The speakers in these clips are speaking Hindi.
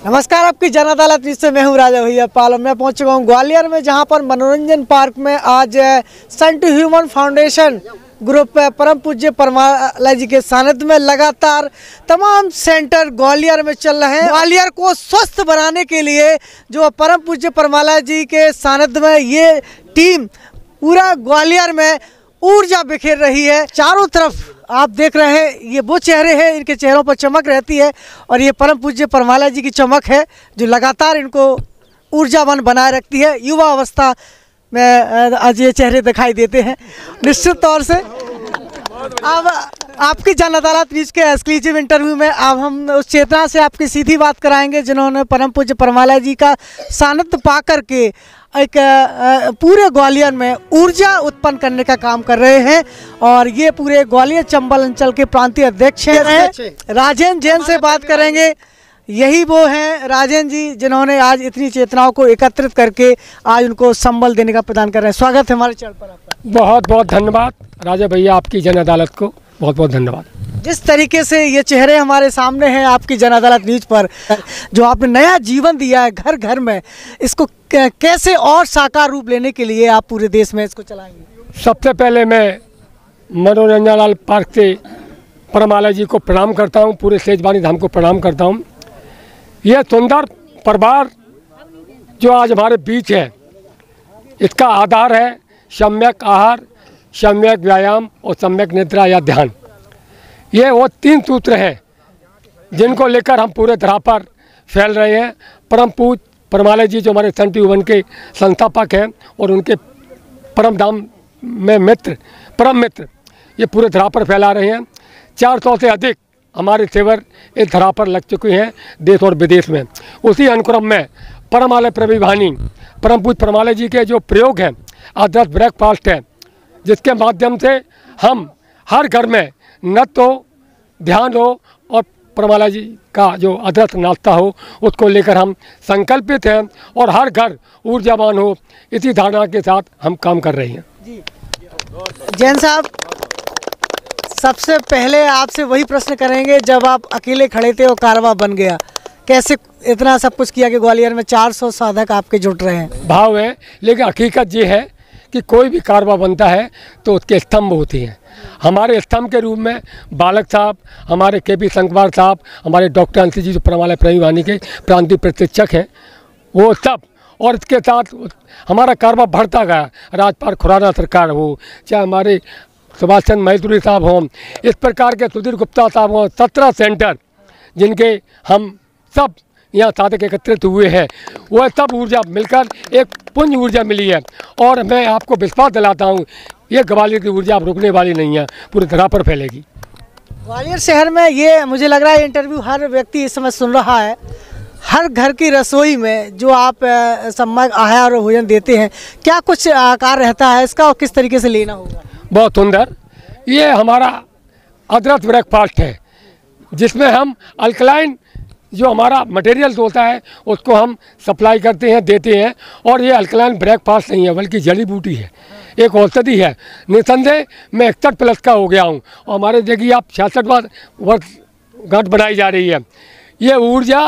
नमस्कार, आपकी जन अदालत से मैं हूँ राजा भैया पाल। मैं पहुँच चुका हूँ ग्वालियर में, जहाँ पर मनोरंजन पार्क में आज सन टू ह्यूमन फाउंडेशन ग्रुप परम पूज्य परमाला जी के सानिध्य में लगातार तमाम सेंटर ग्वालियर में चल रहे हैं। ग्वालियर को स्वस्थ बनाने के लिए जो परम पूज्य परमाला जी के सानिध्य में ये टीम पूरा ग्वालियर में ऊर्जा बिखेर रही है। चारों तरफ आप देख रहे हैं, ये वो चेहरे हैं, इनके चेहरों पर चमक रहती है और ये परम पूज्य परमाला जी की चमक है जो लगातार इनको ऊर्जावान बनाए रखती है। युवा अवस्था में आज ये चेहरे दिखाई देते हैं। निश्चित तौर से अब आपकी जन अदालत न्यूज़ के एक्सक्लूसिव इंटरव्यू में अब हम उस चेतना से आपकी सीधी बात कराएंगे जिन्होंने परम पूज्य परमाला जी का सानिध्य पा करके एक पूरे ग्वालियर में ऊर्जा उत्पन्न करने का काम कर रहे हैं। और ये पूरे ग्वालियर चंबल अंचल के प्रांतीय अध्यक्ष हैं राजेंद्र जैन से बात करेंगे। यही वो हैं राजेंद्र जी जिन्होंने आज इतनी चेतनाओं को एकत्रित करके आज उनको संबल देने का प्रदान कर रहे हैं। स्वागत है हमारे चैनल पर आपका। बहुत बहुत धन्यवाद राजा भैया, आपकी जन अदालत को बहुत बहुत धन्यवाद। जिस तरीके से ये चेहरे हमारे सामने हैं आपकी जन अदालत न्यूज़ पर, जो आपने नया जीवन दिया है घर घर में, इसको कैसे और साकार रूप लेने के लिए आप पूरे देश में इसको चलाएंगे? सबसे पहले मैं मनोरंजन पार्क से परमाला जी को प्रणाम करता हूँ, पूरे सेजवानी धाम को प्रणाम करता हूँ। यह सुंदर परिवार जो आज हमारे बीच है, इसका आधार है सम्यक आहार, सम्यक व्यायाम और सम्यक निद्रा या ध्यान। ये वो 3 सूत्र हैं जिनको लेकर हम पूरे धरा पर फैल रहे हैं। परम पूज्य परमाला जी जो हमारे सन टू ह्यूमन के संस्थापक हैं और उनके परम धाम में मित्र, परम मित्र, ये पूरे धरा पर फैला रहे हैं। 400 से अधिक हमारे सेवर इस धरा पर लग चुके हैं देश और विदेश में। उसी अनुक्रम में परमालय प्रविभानी परम पूज्य परमाला जी के जो प्रयोग हैं, आदर्श ब्रेकफास्ट है, जिसके माध्यम से हम हर घर में नृत्य हो, ध्यान हो और परमाला जी का जो आदर्श नाश्ता हो, उसको लेकर हम संकल्पित हैं और हर घर ऊर्जावान हो, इसी धारणा के साथ हम काम कर रहे हैं। जी जैन साहब, सबसे पहले आपसे वही प्रश्न करेंगे, जब आप अकेले खड़े थे और कारवां बन गया, कैसे इतना सब कुछ किया कि ग्वालियर में 400 साधक आपके जुट रहे हैं? भाव है, लेकिन हकीकत ये है कि कोई भी कारवां बनता है तो उसके स्तंभ होते हैं। हमारे स्तंभ के रूप में बालक साहब, हमारे के पी संकवार साहब, हमारे डॉक्टर अंशी जी जो परमालय प्रविभानी के प्रांतीय प्रशिक्षक हैं, वो सब, और इसके साथ हमारा कारवां बढ़ता गया। राजपाल खुराना सरकार हो, चाहे हमारे सुभाष चंद्र मैत्री साहब हों, इस प्रकार के सुधीर गुप्ता साहब हों, 17 सेंटर जिनके हम सब यहाँ साधक एकत्रित हुए हैं, वह सब ऊर्जा मिलकर एक पुंज ऊर्जा मिली है। और मैं आपको विश्वास दिलाता हूँ, ये ग्वालियर की ऊर्जा अब रुकने वाली नहीं है, पूरी तरह पर फैलेगी। ग्वालियर शहर में ये मुझे लग रहा है इंटरव्यू हर व्यक्ति इस समय सुन रहा है। हर घर की रसोई में जो आप सम्यक आहार और भोजन देते हैं, क्या कुछ आकार रहता है इसका और किस तरीके से लेना होगा? बहुत सुंदर, ये हमारा आदर्श ब्रेकफास्ट है जिसमें हम अल्कलाइन जो हमारा मटेरियल होता है उसको हम सप्लाई करते हैं, देते हैं। और ये अल्कलाइन ब्रेकफास्ट नहीं है बल्कि जड़ी बूटी है, एक औषधि है। निसंदेह मैं 61+ का हो गया हूँ और हमारे देखिए आप 66वां वर्षगांठ बनाई जा रही है। ये ऊर्जा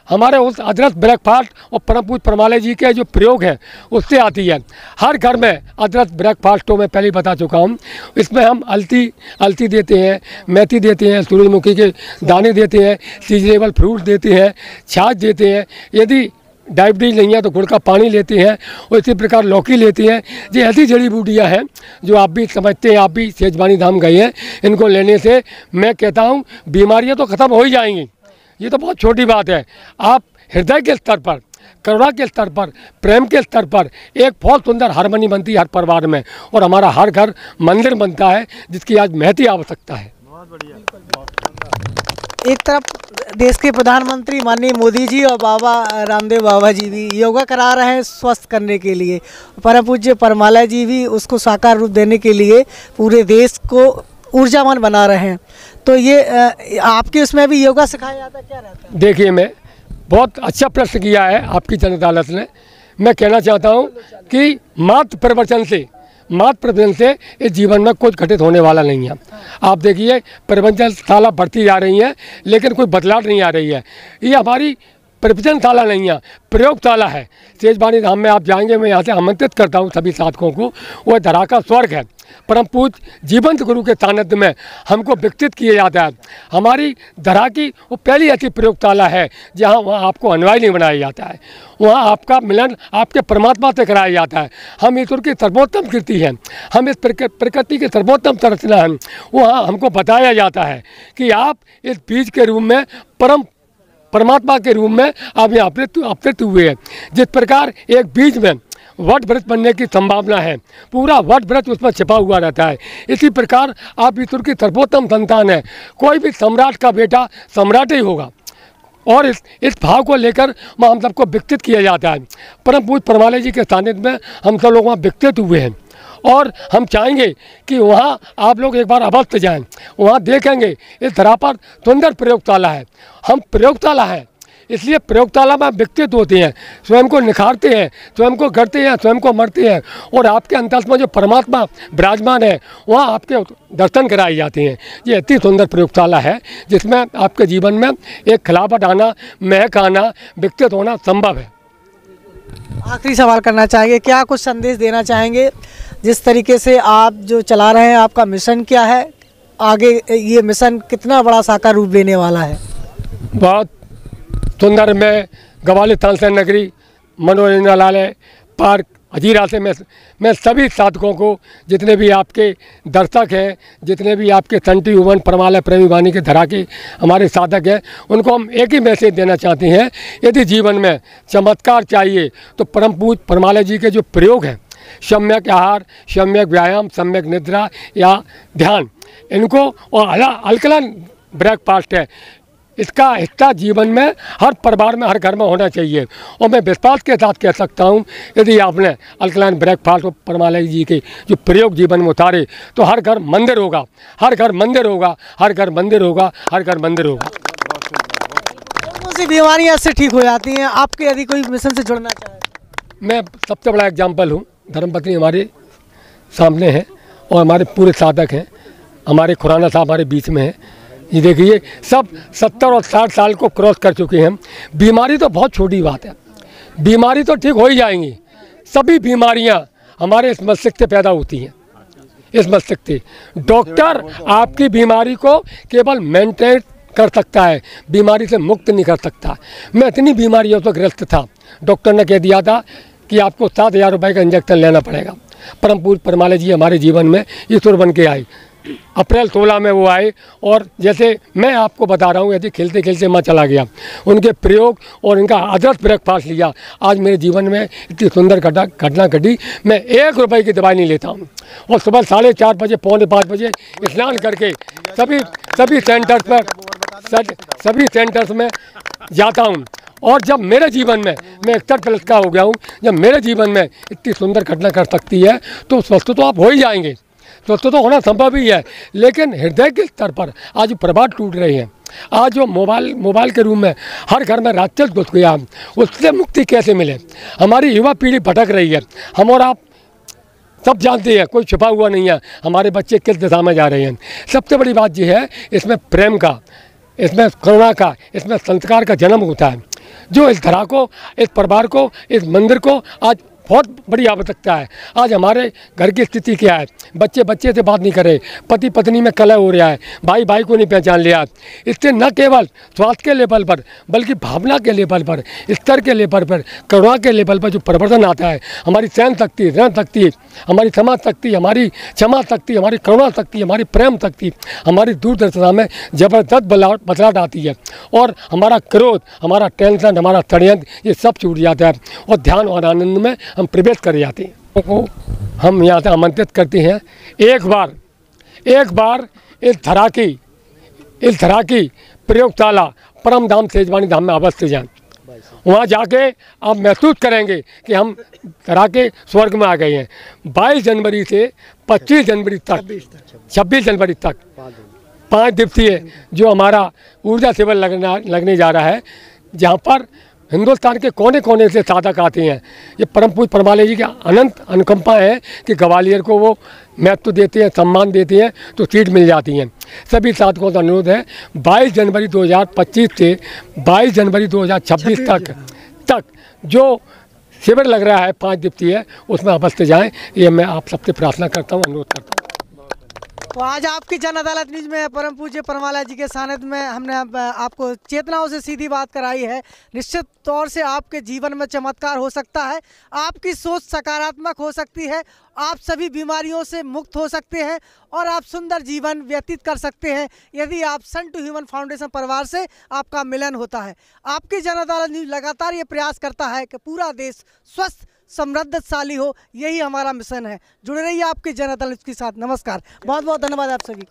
हमारे उस आदर्श ब्रेकफास्ट और परम पूज्य परमाला जी के जो प्रयोग हैं उससे आती है। हर घर में आदर्श ब्रेकफास्टों में पहले बता चुका हूँ, इसमें हम अलसी देते हैं, मेथी देते हैं, सूरजमुखी के दाने देते हैं, सीजनेबल फ्रूट देते हैं, छाछ देते हैं। यदि डायबिटीज नहीं है तो गुड़ का पानी लेते हैं और इसी प्रकार लौकी लेते हैं। ये ऐसी जड़ी बूटियाँ हैं जो आप भी समझते हैं, आप भी सेजवानी धाम गए हैं, इनको लेने से मैं कहता हूँ बीमारियाँ तो ख़त्म हो ही जाएंगी। ये तो बहुत छोटी बात है। आप हृदय के स्तर पर, करुणा के स्तर पर, प्रेम के स्तर पर एक बहुत सुंदर हारमोनी बनती है हर परिवार में, और हमारा हर घर मंदिर बनता है जिसकी आज महती आवश्यकता है। बहुत बढ़िया। एक तरफ देश के प्रधानमंत्री माननीय मोदी जी और बाबा रामदेव बाबा जी भी योगा करा रहे हैं स्वस्थ करने के लिए, परम पूज्य परमाला जी भी उसको साकार रूप देने के लिए पूरे देश को ऊर्जावान बना रहे हैं। तो ये आपके उसमें भी योगा सिखाया जाता है, क्या रहता है? देखिए, मैं बहुत अच्छा प्रश्न किया है आपकी जन अदालत ने। मैं कहना चाहता हूँ कि मात्र प्रवचन से इस जीवन में कुछ घटित होने वाला नहीं है। आप देखिए प्रवचनशाला बढ़ती जा रही है लेकिन कोई बदलाव नहीं आ रही है। ये हमारी प्रवचनशाला नहीं है, प्रयोगशाला है। सेजवानी धाम में आप जाएंगे, मैं यहाँ से आमंत्रित करता हूँ सभी साधकों को। वह धरा का स्वर्ग है। परम पूज्य जीवंत गुरु के सानिध्य में हमको विकसित किया जाता है। हमारी धरा की वो पहली ऐसी प्रयोगशाला है जहाँ वहाँ आपको अनुयायी नहीं बनाया जाता है, वहाँ आपका मिलन आपके परमात्मा से कराया जाता है। हम ईश्वर की सर्वोत्तम कृति हैं, हम इस प्रकृति की सर्वोत्तम संरचना हैं। वहाँ हमको बताया जाता है कि आप इस बीज के रूप में परमात्मा के रूप में आप यहाँ अवतरित हुए हैं। जिस प्रकार एक बीज में वट वृक्ष बनने की संभावना है, पूरा वट वृक्ष उसमें छिपा हुआ रहता है, इसी प्रकार आप ईश्वर की सर्वोत्तम संतान है। कोई भी सम्राट का बेटा सम्राट ही होगा, और इस भाव को लेकर वहाँ हम सबको विकसित किया जाता है। परम पूज्य परमालय जी के सानिध्य में हम सब लोग वहाँ विकसित हुए हैं, और हम चाहेंगे कि वहाँ आप लोग एक बार अवश्य जाएं। वहाँ देखेंगे इस धरा पर सुंदर प्रयोगशाला है। हम प्रयोगशाला है इसलिए प्रयोगशाला में विकसित होते हैं, स्वयं को निखारते हैं, स्वयं को करते हैं, स्वयं को मरते हैं, और आपके अंतस में जो परमात्मा विराजमान है वहाँ आपके दर्शन कराए जाते हैं। ये इतनी सुंदर प्रयोगशाला है जिसमें आपके जीवन में एक खिलाफत आना, महक आना, विकसित होना संभव है। आखिरी सवाल करना चाहेंगे, क्या कुछ संदेश देना चाहेंगे? जिस तरीके से आप जो चला रहे हैं, आपका मिशन क्या है? आगे ये मिशन कितना बड़ा साकार रूप लेने वाला है? बहुत सुंदर। मैं ग्वालियर तानसेन नगरी मनोरंजनालय पार्क हजीरा से मैं सभी साधकों को, जितने भी आपके दर्शक हैं, जितने भी आपके संटी हुवन परमालय प्रेमी वाणी के धरा के हमारे साधक हैं, उनको हम एक ही मैसेज देना चाहते हैं। यदि जीवन में चमत्कार चाहिए तो परम पूज्य परमालय जी के जो प्रयोग हैं, सम्यक आहार, सम्यक व्यायाम, सम्यक निद्रा या ध्यान, इनको, और अल्कलाइन ब्रेकफास्ट है, इसका हिस्सा जीवन में हर परिवार में, हर घर में होना चाहिए। और मैं विश्वास के साथ कह सकता हूँ, यदि आपने अल्कलाइन ब्रेकफास्ट और परमालय जी के जो प्रयोग जीवन में उतारे तो हर घर मंदिर होगा, हर घर मंदिर होगा, हर घर मंदिर होगा, हर घर मंदिर होगा। कौन सी बीमारियाँ इससे ठीक हो जाती हैं? आपके यदि कोई मिशन से जुड़ना चाहे? मैं सबसे बड़ा एग्जाम्पल हूँ। धर्मपत्नी हमारे सामने हैं और हमारे पूरे साधक हैं। हमारे खुराना साहब हमारे बीच में हैं। ये देखिए, सब 70 और 60 साल को क्रॉस कर चुके हैं। बीमारी तो बहुत छोटी बात है, बीमारी तो ठीक हो ही जाएंगी। सभी बीमारियां हमारे इस मस्तिष्क से पैदा होती हैं, इस मस्तिष्क से। डॉक्टर आपकी बीमारी को केवल मेंटेन कर सकता है, बीमारी से मुक्त नहीं कर सकता। मैं इतनी बीमारियों से ग्रस्त था, डॉक्टर ने कह दिया था कि आपको 7,000 रुपये का इंजेक्शन लेना पड़ेगा। परम पूज्य परमालय जी हमारे जीवन में ईश्वर बन के आए। अप्रैल 16 में वो आए, और जैसे मैं आपको बता रहा हूँ, यदि खेलते खेलते मैं चला गया, उनके प्रयोग और इनका आदर्श ब्रेकफास्ट लिया, आज मेरे जीवन में इतनी सुंदर घटना घटी। मैं 1 रुपये की दवाई नहीं लेता हूँ, और सुबह 4:30 बजे, 4:45 बजे स्नान करके सभी सेंटर्स में जाता हूँ। और जब मेरे जीवन में, मैं 61+ का हो गया हूँ, जब मेरे जीवन में इतनी सुंदर घटना कर सकती है तो स्वस्थ तो आप हो ही जाएंगे, स्वस्थ तो होना संभव ही है। लेकिन हृदय के स्तर पर आज प्रभाव टूट रहे हैं। आज जो मोबाइल के रूप में हर घर में राक्षस घुस गया, उससे मुक्ति कैसे मिले? हमारी युवा पीढ़ी भटक रही है। हम और आप सब जानते हैं, कोई छुपा हुआ नहीं है हमारे बच्चे किस दिशा में जा रहे हैं। सबसे बड़ी बात यह है, इसमें प्रेम का, इसमें करुणा का, इसमें संस्कार का जन्म होता है, जो इस धरा को, इस परिवार को, इस मंदिर को आज बहुत बड़ी आवश्यकता है। आज हमारे घर की स्थिति क्या है? बच्चे बच्चे से बात नहीं कर रहे, पति पत्नी में कलह हो रहा है, भाई भाई को नहीं पहचान लिया। इससे न केवल स्वास्थ्य के लेवल पर, बल्कि भावना के लेवल पर, स्तर के लेवल पर, करुणा के लेवल पर जो परिवर्तन आता है, हमारी सहन शक्ति, रहन शक्ति, हमारी समाज शक्ति, हमारी क्षमा शक्ति, हमारी करुणा शक्ति, हमारी प्रेम शक्ति, हमारी दूरदर्शिता में जबरदस्त बदलाव आती है। और हमारा क्रोध, हमारा टेंशन, हमारा षड्यंत्र, ये सब छूट जाता है, और ध्यान और आनंद में हम प्रवेश कर जाते हैं। को हम यहाँ से आमंत्रित करते हैं, एक बार इस धरा की प्रयोगशाला परम धाम सेजवानी धाम में अवश्य जाएं। वहाँ जाके आप महसूस करेंगे कि हम धरा के स्वर्ग में आ गए हैं। 22 जनवरी से 25 जनवरी तक, 26 जनवरी तक 5 दिवसीय जो हमारा ऊर्जा शिविर लगने जा रहा है, जहाँ पर हिंदुस्तान के कोने कोने से साधक आते हैं। ये परम पूज्य परमालय जी की अनंत अनुकंपा है कि ग्वालियर को वो महत्व देते हैं, सम्मान देते हैं, तो सीट मिल जाती हैं। सभी साधकों का अनुरोध है 22 जनवरी 2025 से 22 जनवरी 2026 तक जो शिविर लग रहा है 5 दिवसीय, उसमें अवश्य जाएं। ये मैं आप सबसे प्रार्थना करता हूँ, अनुरोध करता हूँ। तो आज आपकी जन अदालत न्यूज में परम पूज्य परमालय जी के सानिध्य में हमने आपको चेतनाओं से सीधी बात कराई है। निश्चित तौर से आपके जीवन में चमत्कार हो सकता है, आपकी सोच सकारात्मक हो सकती है, आप सभी बीमारियों से मुक्त हो सकते हैं और आप सुंदर जीवन व्यतीत कर सकते हैं यदि आप सन टू ह्यूमन फाउंडेशन परिवार से आपका मिलन होता है। आपकी जन अदालत न्यूज लगातार ये प्रयास करता है कि पूरा देश स्वस्थ समृद्धशाली हो, यही हमारा मिशन है। जुड़े रहिए आपकी जन अदालत के साथ। नमस्कार, बहुत बहुत धन्यवाद आप सभी।